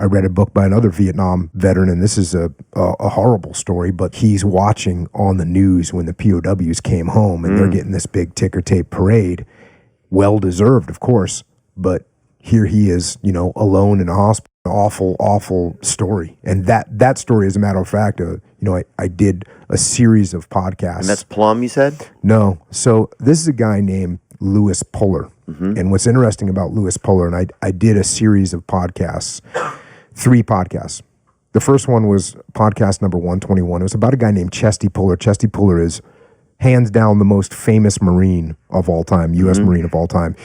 I read a book by another Vietnam veteran, and this is a horrible story, but he's watching on the news when the POWs came home, and they're getting this big ticker tape parade. Well-deserved, of course, but here he is, alone in a hospital. Awful, awful story. And that story, as a matter of fact, I did a series of podcasts. And that's Plum, you said? No. So this is a guy named Lewis Puller. And what's interesting about Lewis Puller, and I did a series of podcasts, 3 podcasts. The first one was podcast number 121. It was about a guy named Chesty Puller. Chesty Puller is hands down the most famous Marine of all time, U.S. Marine of all time.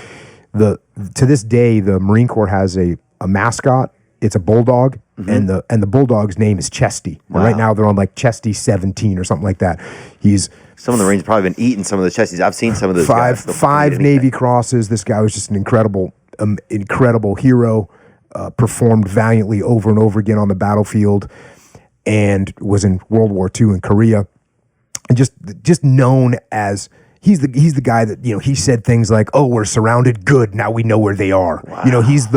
To this day, the Marine Corps has a mascot. It's a bulldog, and the bulldog's name is Chesty. Wow. Right now, they're on like Chesty 17 or something like that. Some of the Marines probably been eating some of the Chesties. I've seen some of those five Navy Crosses. This guy was just an incredible hero. Performed valiantly over and over again on the battlefield, and was in World War II in Korea, and just known as he's the guy that he said things like, "Oh, we're surrounded. Good. Now we know where they are." Wow. He's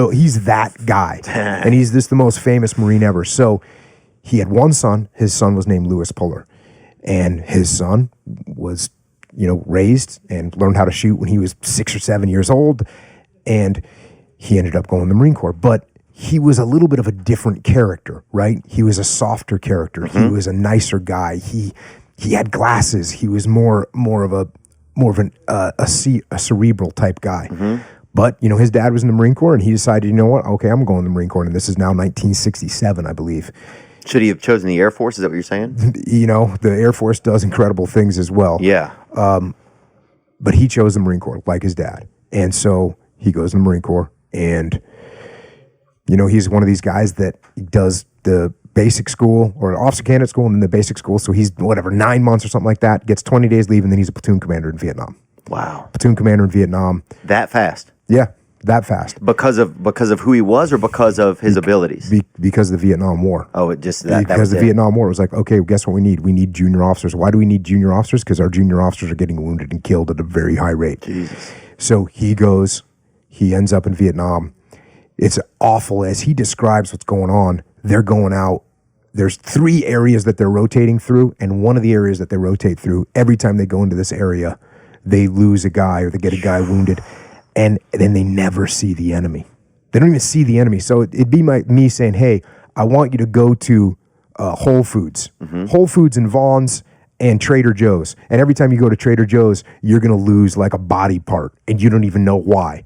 that guy, and he's the most famous Marine ever. So he had one son. His son was named Lewis Puller, and his son was raised and learned how to shoot when he was 6 or 7 years old, and he ended up going to the Marine Corps. But he was a little bit of a different character, right? He was a softer character. He was a nicer guy. He had glasses. He was more of a cerebral type guy. But his dad was in the Marine Corps, and he decided, okay, I'm going to the Marine Corps, and this is now 1967, I believe. Should he have chosen the Air Force? Is that what you're saying? The Air Force does incredible things as well. Yeah. But he chose the Marine Corps like his dad, and so he goes to the Marine Corps, and he's one of these guys that does the basic school or officer candidate school and then the basic school. So he's 9 months or something like that, gets 20 days leave, and then he's a platoon commander in Vietnam. Wow. Platoon commander in Vietnam. That fast? Yeah, that fast. Because of who he was, or because of his abilities? Because of the Vietnam War. Oh, because the Vietnam War was like, okay, guess what we need? We need junior officers. Why do we need junior officers? Because our junior officers are getting wounded and killed at a very high rate. Jesus. So he ends up in Vietnam. It's awful. As he describes what's going on, they're going out. There's 3 areas that they're rotating through, and one of the areas that they rotate through, every time they go into this area, they lose a guy or they get a guy wounded, and then they never see the enemy. They don't even see the enemy. So it'd be me saying, hey, I want you to go to Whole Foods. Whole Foods and Vaughn's and Trader Joe's. And every time you go to Trader Joe's, you're going to lose like a body part, and you don't even know why.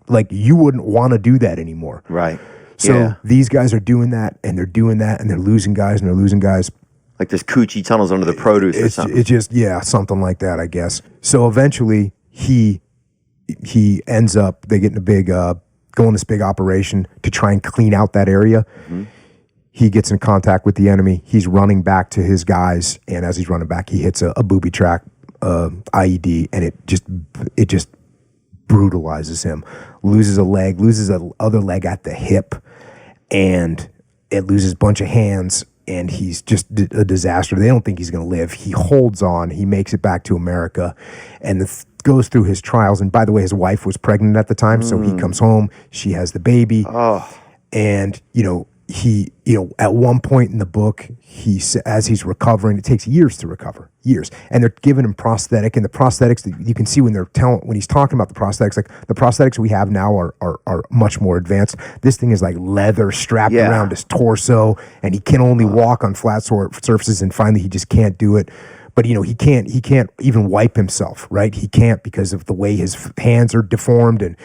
Like you wouldn't want to do that anymore. Right. So these guys are doing that, and they're doing that, and they're losing guys, and they're losing guys. Like there's coochie tunnels under the produce or something. It's just, something like that, I guess. So eventually he ends up, they get in go on this big operation to try and clean out that area. He gets in contact with the enemy. He's running back to his guys, and as he's running back, he hits a booby track IED, and it just brutalizes him. Loses a leg, loses a other leg at the hip, and it loses a bunch of hands, and he's just a disaster. They don't think he's going to live. He holds on. He makes it back to America, and goes through his trials. And by the way, his wife was pregnant at the time, so he comes home. She has the baby, and he at one point in the book, as he's recovering, it takes years to recover, and they're giving him prosthetic, and the prosthetics that you can see when he's talking about the prosthetics, like the prosthetics we have now are much more advanced. This thing is like leather strapped around his torso, and he can only walk on flat surfaces, and finally he just can't do it. But he can't even wipe himself, right? He can't, because of the way his hands are deformed, and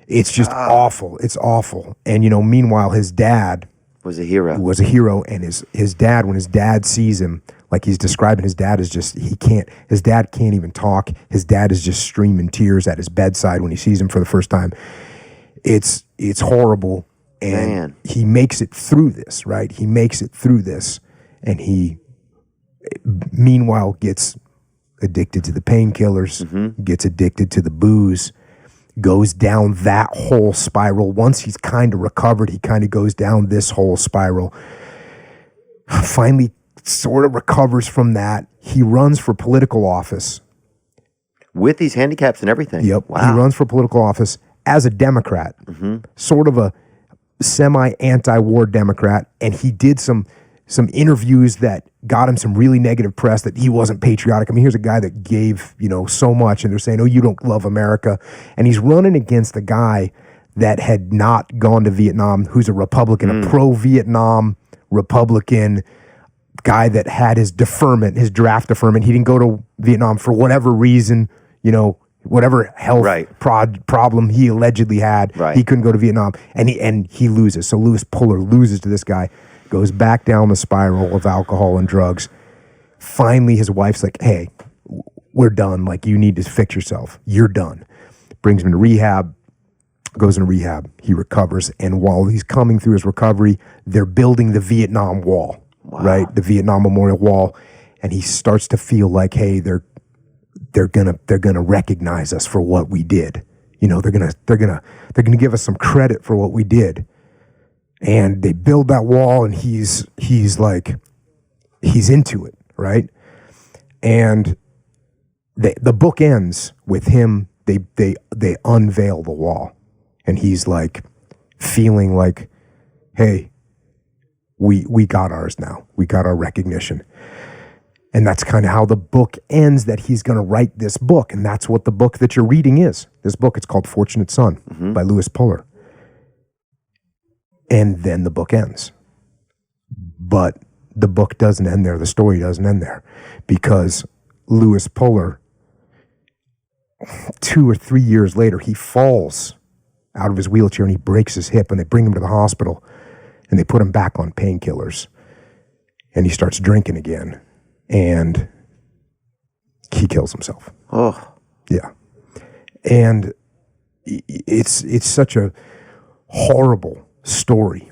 it's just awful. It's awful. And meanwhile, his dad was a hero. And his dad, when his dad sees him, like he's describing, his dad is just, his dad can't even talk. His dad is just streaming tears at his bedside when he sees him for the first time. It's horrible. And he makes it through this, right? He makes it through this, and he meanwhile gets addicted to the painkillers, gets addicted to the booze, goes down that whole spiral. Once he's kind of recovered, he kind of goes down this whole spiral. Finally sort of recovers from that. He runs for political office. With these handicaps and everything? Yep. Wow. He runs for political office as a Democrat. Sort of semi anti-war Democrat, and he did some interviews that got him some really negative press that he wasn't patriotic. I mean, here's a guy that gave, so much, and they're saying, oh, you don't love America. And he's running against a guy that had not gone to Vietnam, who's a Republican, a pro-Vietnam Republican guy that had his deferment, his draft deferment. He didn't go to Vietnam for whatever reason, whatever health problem he allegedly had. Right. He couldn't go to Vietnam, and he loses. So Lewis Puller loses to this guy, goes back down the spiral of alcohol and drugs. Finally, his wife's like, hey, we're done. Like, you need to fix yourself. You're done. Brings him to rehab, goes into rehab. He recovers. And while he's coming through his recovery, they're building the Vietnam Wall, right? The Vietnam Memorial Wall. And he starts to feel like, hey, they're gonna recognize us for what we did. They're gonna give us some credit for what we did. And they build that wall, and he's into it, right? And the book ends with him. They unveil the wall, and he's like feeling like, hey, we got ours now. We got our recognition. And that's kind of how the book ends, that he's going to write this book. And that's what the book that you're reading is. This book, it's called Fortunate Son by Lewis Puller. And then the book ends. But the book doesn't end there. The story doesn't end there. Because Lewis Puller, 2 or 3 years later, he falls out of his wheelchair and he breaks his hip, and they bring him to the hospital and they put him back on painkillers. And he starts drinking again. And he kills himself. Oh. Yeah. And it's such a horrible story